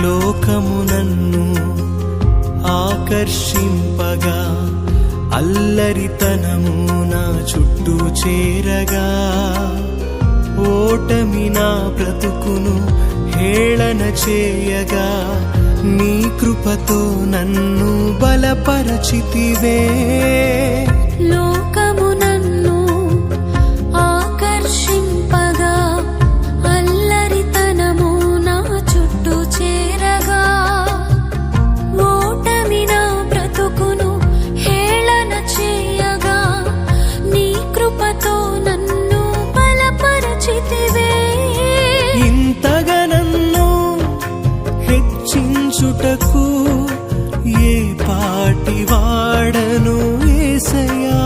లోకము నన్ను ఆకర్షింపగా అల్లరితనము నా చుట్టూ చేరగా ఓటమి నా బ్రతుకును హేళన చేయగా నీ కృపతో నన్ను బలపరచితివే. లోకము నన్ను ఆకర్షింపగా అల్లరితనము నా చుట్టూ చేరగా ఓటమి నా బ్రతుకును హేళన చేయగా నీ కృపతో నన్ను బలపరచితివే. ఇంతగా నన్ను హెచ్చించుటకు ఏ పాటి వాడను యేసయ్యా.